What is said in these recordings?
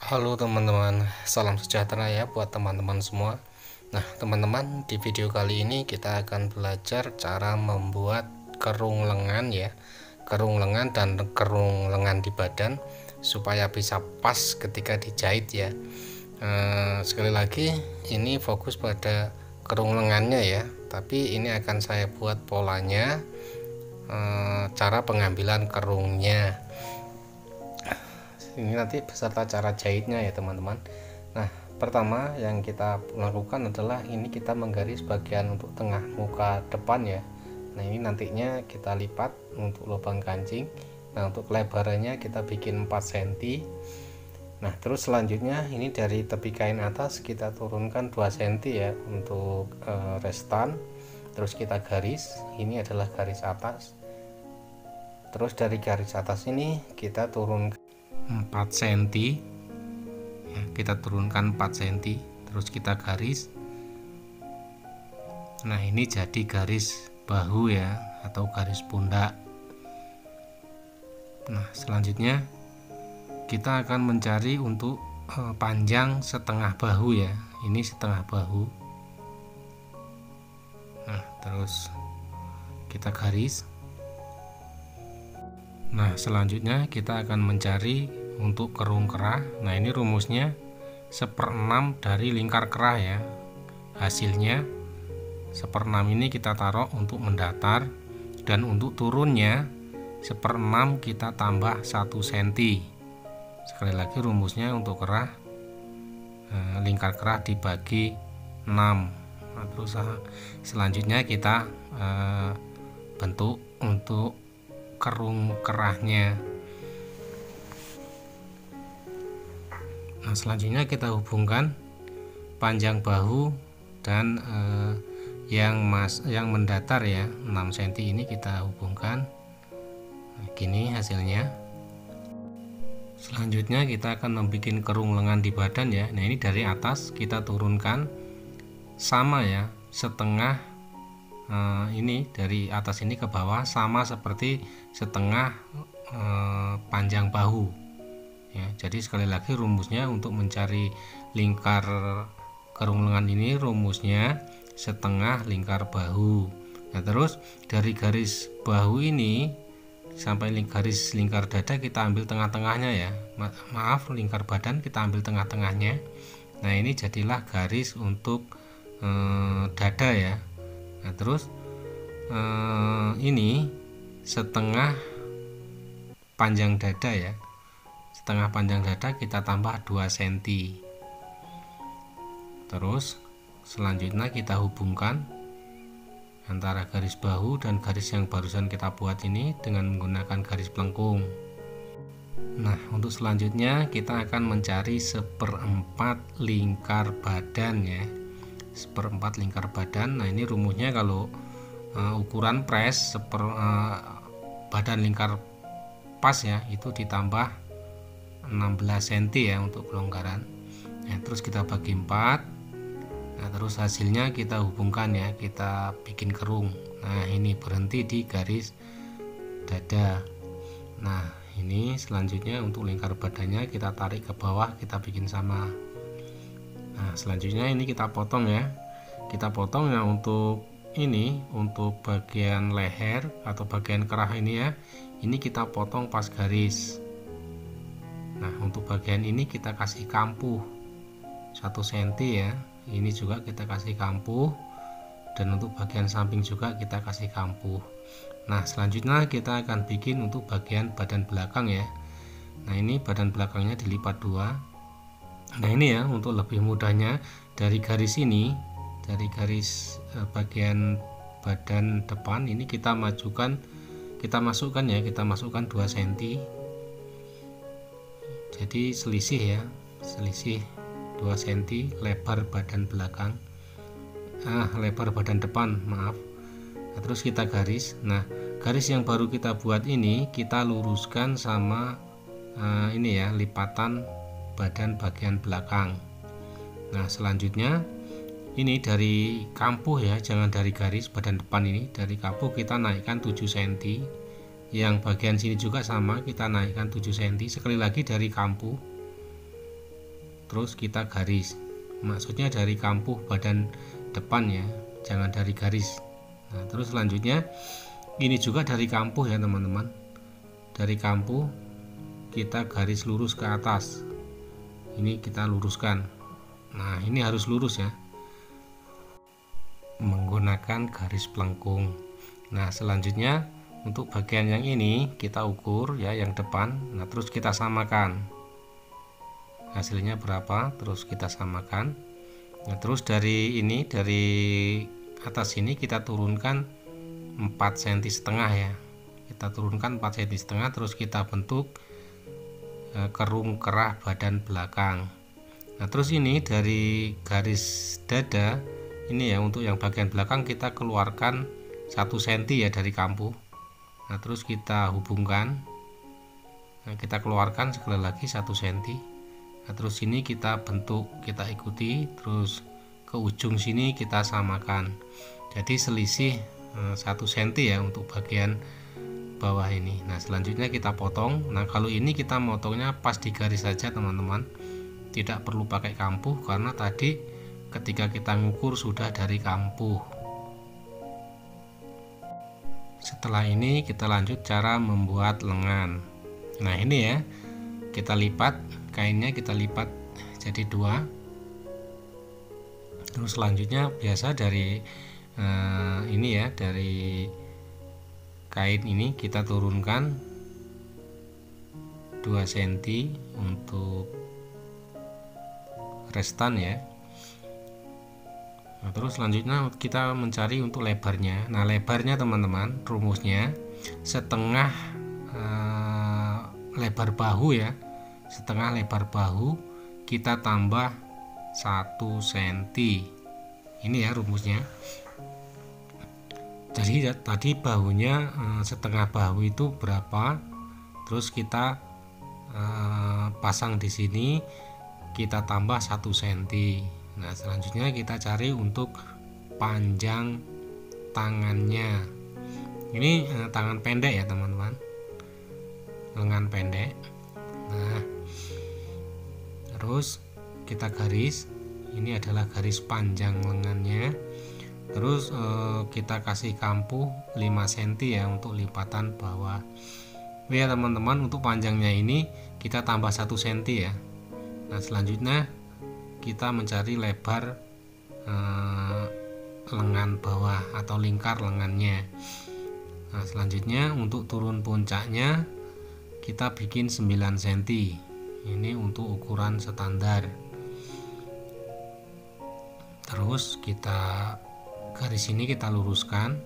Halo teman-teman, salam sejahtera ya buat teman-teman semua. Nah teman-teman, di video kali ini kita akan belajar cara membuat kerung lengan ya, kerung lengan dan kerung lengan di badan supaya bisa pas ketika dijahit ya. Sekali lagi ini fokus pada kerung lengannya ya, tapi ini akan saya buat polanya, cara pengambilan kerungnya ini nanti beserta cara jahitnya ya teman-teman. Nah pertama yang kita lakukan adalah ini kita menggaris bagian untuk tengah muka depan ya. Nah ini nantinya kita lipat untuk lubang kancing. Nah untuk lebarannya kita bikin 4 cm. Nah terus selanjutnya ini dari tepi kain atas kita turunkan 2 cm ya untuk restan. Terus kita garis, ini adalah garis atas. Terus dari garis atas ini kita turunkan 4 cm ya, kita turunkan 4 cm, terus kita garis. Nah ini jadi garis bahu ya, atau garis pundak. Nah selanjutnya kita akan mencari untuk panjang setengah bahu ya, ini setengah bahu. Nah terus kita garis. Nah selanjutnya kita akan mencari untuk kerung kerah. Nah ini rumusnya 1/6 dari lingkar kerah ya. Hasilnya 1/6 ini kita taruh untuk mendatar, dan untuk turunnya 1/6 kita tambah 1 cm. Sekali lagi rumusnya untuk kerah, lingkar kerah dibagi 6. Nah, terus selanjutnya kita bentuk untuk kerung kerahnya. Nah selanjutnya kita hubungkan panjang bahu dan yang mendatar ya 6 cm ini kita hubungkan. Nah, gini hasilnya. Selanjutnya kita akan membuat kerung lengan di badan ya. Nah ini dari atas kita turunkan sama ya, setengah. Ini dari atas ini ke bawah sama seperti setengah panjang bahu ya. Jadi sekali lagi rumusnya untuk mencari lingkar kerung lengan ini rumusnya setengah lingkar bahu. Nah terus dari garis bahu ini sampai garis lingkar dada kita ambil tengah-tengahnya ya. Maaf, lingkar badan kita ambil tengah-tengahnya. Nah ini jadilah garis untuk dada ya. Nah terus ini setengah panjang dada ya, setengah panjang dada kita tambah 2 cm. Terus selanjutnya kita hubungkan antara garis bahu dan garis yang barusan kita buat ini dengan menggunakan garis pelengkung. Nah untuk selanjutnya kita akan mencari 1/4 lingkar badan ya, 1/4 lingkar badan. Nah ini rumusnya kalau ukuran press badan lingkar pas ya itu ditambah 16 cm ya untuk kelonggaran. Nah terus kita bagi 4. Nah terus hasilnya kita hubungkan ya, kita bikin kerung. Nah ini berhenti di garis dada. Nah ini selanjutnya untuk lingkar badannya kita tarik ke bawah, kita bikin sama. Nah selanjutnya ini kita potong ya, kita potong ya. Untuk ini untuk bagian leher atau bagian kerah ini ya, ini kita potong pas garis. Nah untuk bagian ini kita kasih kampuh 1 cm ya, ini juga kita kasih kampuh, dan untuk bagian samping juga kita kasih kampuh. Nah selanjutnya kita akan bikin untuk bagian badan belakang ya. Nah ini badan belakangnya dilipat 2. Nah ini ya untuk lebih mudahnya, dari garis ini, dari garis bagian badan depan ini kita masukkan ya, kita masukkan 2 cm. Jadi selisih ya, selisih 2 cm lebar badan belakang, lebar badan depan maaf. Nah, terus kita garis. Nah garis yang baru kita buat ini kita luruskan sama ini ya, lipatan badan bagian belakang. Nah selanjutnya ini dari kampuh ya, jangan dari garis badan depan ini, dari kampuh kita naikkan 7 cm. Yang bagian sini juga sama, kita naikkan 7 cm. Sekali lagi dari kampuh terus kita garis, maksudnya dari kampuh badan depan ya, jangan dari garis. Nah terus selanjutnya ini juga dari kampuh ya teman-teman, dari kampuh kita garis lurus ke atas, ini kita luruskan. Nah ini harus lurus ya, menggunakan garis pelengkung. Nah selanjutnya untuk bagian yang ini kita ukur ya, yang depan. Nah terus kita samakan hasilnya berapa, terus kita samakan. Nah terus dari ini, dari atas ini kita turunkan 4,5 cm ya, kita turunkan 4,5 cm, terus kita bentuk kerung kerah badan belakang. Nah terus ini dari garis dada ini ya, untuk yang bagian belakang kita keluarkan 1 cm ya dari kampuh. Nah terus kita hubungkan, nah, kita keluarkan sekali lagi 1 cm. Nah terus ini kita bentuk, kita ikuti, terus ke ujung sini kita samakan, jadi selisih 1 cm ya untuk bagian bawah ini. Nah selanjutnya kita potong. Nah kalau ini kita motongnya pas di garis saja teman-teman, tidak perlu pakai kampuh karena tadi ketika kita ngukur sudah dari kampuh. Setelah ini kita lanjut cara membuat lengan. Nah ini ya, kita lipat kainnya, kita lipat jadi 2. Terus selanjutnya biasa dari ini ya, dari kain ini kita turunkan 2 cm untuk restan ya. Nah, terus selanjutnya kita mencari untuk lebarnya. Nah lebarnya teman-teman, rumusnya setengah lebar bahu ya, setengah lebar bahu kita tambah 1 cm. Ini ya rumusnya. Jadi tadi bahunya setengah bahu itu berapa, terus kita pasang di sini, kita tambah 1 cm. Nah selanjutnya kita cari untuk panjang tangannya. Ini tangan pendek ya teman-teman, lengan pendek. Nah terus kita garis, ini adalah garis panjang lengannya. Terus kita kasih kampuh 5 cm ya untuk lipatan bawah. Ya teman-teman, untuk panjangnya ini kita tambah 1 cm ya. Nah selanjutnya kita mencari lebar lengan bawah atau lingkar lengannya. Nah selanjutnya untuk turun puncaknya kita bikin 9 cm. Ini untuk ukuran standar. Terus kita garis ini kita luruskan.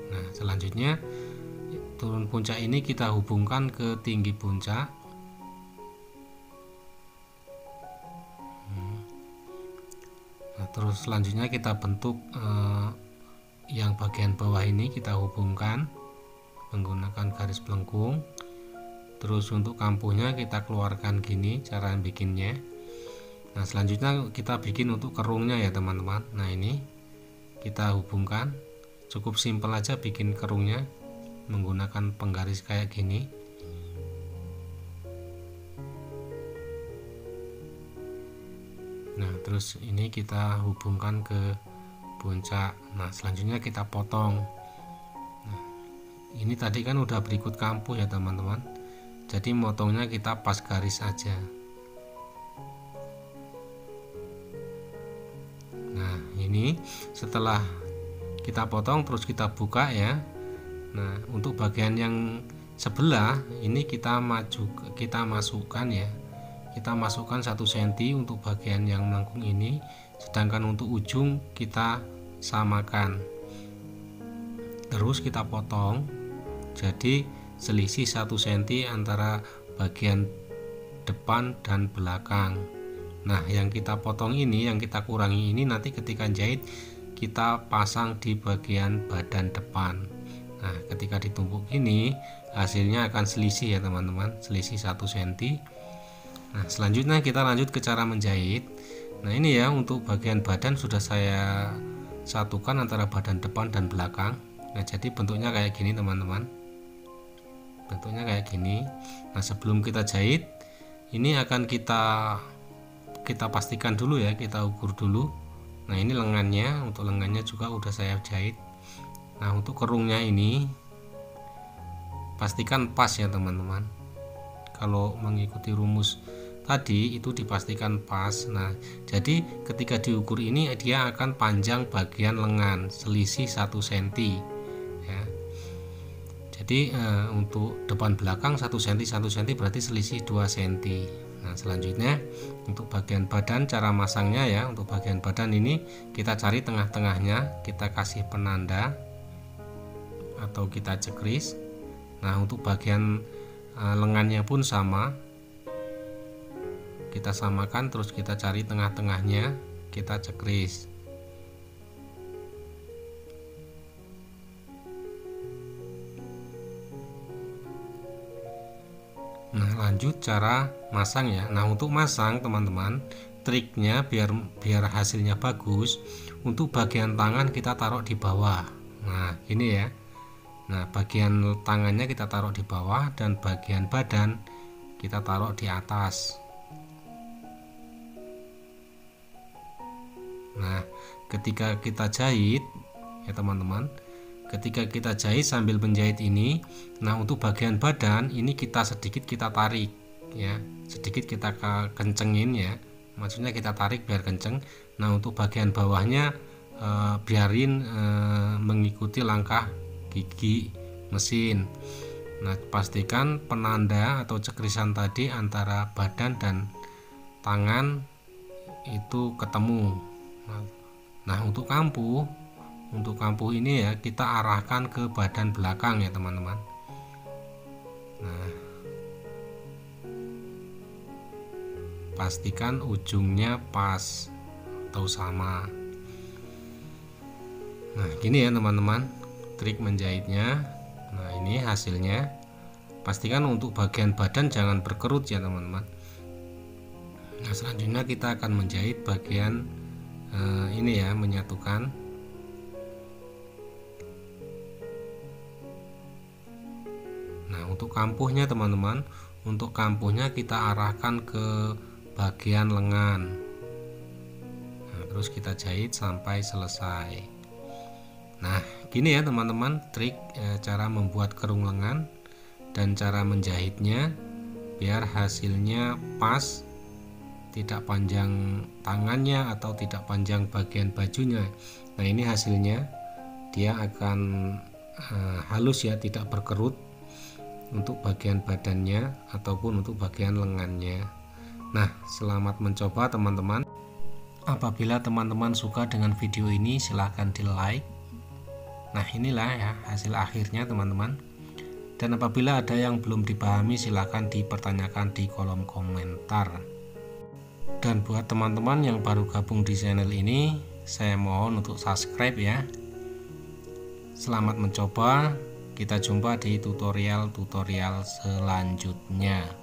Nah selanjutnya turun puncak ini kita hubungkan ke tinggi puncak. Nah, terus selanjutnya kita bentuk yang bagian bawah ini kita hubungkan menggunakan garis pelengkung. Terus untuk kampuhnya kita keluarkan gini cara bikinnya. Nah selanjutnya kita bikin untuk kerungnya ya teman-teman. Nah ini kita hubungkan, cukup simpel aja bikin kerungnya menggunakan penggaris kayak gini. Nah terus ini kita hubungkan ke puncak. Nah selanjutnya kita potong. Nah, ini tadi kan udah berikut kampuh ya teman-teman, jadi motongnya kita pas garis aja. Nah ini setelah kita potong terus kita buka ya. Nah untuk bagian yang sebelah ini kita masukkan ya, kita masukkan 1 cm untuk bagian yang melengkung ini, sedangkan untuk ujung kita samakan. Terus kita potong jadi selisih 1 cm antara bagian depan dan belakang. Nah yang kita potong ini, yang kita kurangi ini nanti ketika jahit kita pasang di bagian badan depan. Nah ketika ditumpuk ini hasilnya akan selisih ya teman-teman, selisih 1 cm. Nah selanjutnya kita lanjut ke cara menjahit. Nah ini ya, untuk bagian badan sudah saya satukan antara badan depan dan belakang. Nah jadi bentuknya kayak gini teman-teman, bentuknya kayak gini. Nah sebelum kita jahit Ini akan kita pastikan dulu ya, kita ukur dulu. Nah ini lengannya, untuk lengannya juga udah saya jahit. Nah untuk kerungnya ini pastikan pas ya teman-teman. Kalau mengikuti rumus tadi itu dipastikan pas. Nah jadi ketika diukur ini dia akan panjang bagian lengan selisih 1 cm ya. Jadi untuk depan belakang 1 cm 1 cm berarti selisih 2 cm. Nah selanjutnya untuk bagian badan, cara masangnya ya, untuk bagian badan ini kita cari tengah-tengahnya, kita kasih penanda atau kita cekris. Nah untuk bagian lengannya pun sama, kita samakan, terus kita cari tengah-tengahnya, kita cekris. Nah lanjut cara masang ya. Nah untuk masang teman-teman, triknya biar hasilnya bagus, untuk bagian tangan kita taruh di bawah. Nah ini ya. Nah bagian tangannya kita taruh di bawah dan bagian badan kita taruh di atas. Nah ketika kita jahit ya teman-teman, ketika kita jahit sambil menjahit ini, nah untuk bagian badan ini kita sedikit kita tarik ya, sedikit kita kencengin ya, maksudnya kita tarik biar kenceng. Nah untuk bagian bawahnya biarin mengikuti langkah gigi mesin. Nah pastikan penanda atau cekrisan tadi antara badan dan tangan itu ketemu. Nah untuk kampuh ini ya kita arahkan ke badan belakang ya teman-teman. Nah pastikan ujungnya pas atau sama. Nah gini ya teman-teman trik menjahitnya. Nah ini hasilnya. Pastikan untuk bagian badan jangan berkerut ya teman-teman. Nah selanjutnya kita akan menjahit bagian ini ya, menyatukan. Nah untuk kampuhnya teman-teman, untuk kampuhnya kita arahkan ke bagian lengan. Nah, terus kita jahit sampai selesai. Nah gini ya teman-teman trik cara membuat kerung lengan dan cara menjahitnya biar hasilnya pas, tidak panjang tangannya atau tidak panjang bagian bajunya. Nah ini hasilnya dia akan halus ya, tidak berkerut untuk bagian badannya ataupun untuk bagian lengannya. Nah selamat mencoba teman-teman. Apabila teman-teman suka dengan video ini silahkan di like. Nah inilah ya hasil akhirnya teman-teman. Dan apabila ada yang belum dipahami silahkan dipertanyakan di kolom komentar. Dan buat teman-teman yang baru gabung di channel ini, saya mohon untuk subscribe ya. Selamat mencoba, kita jumpa di tutorial-tutorial selanjutnya.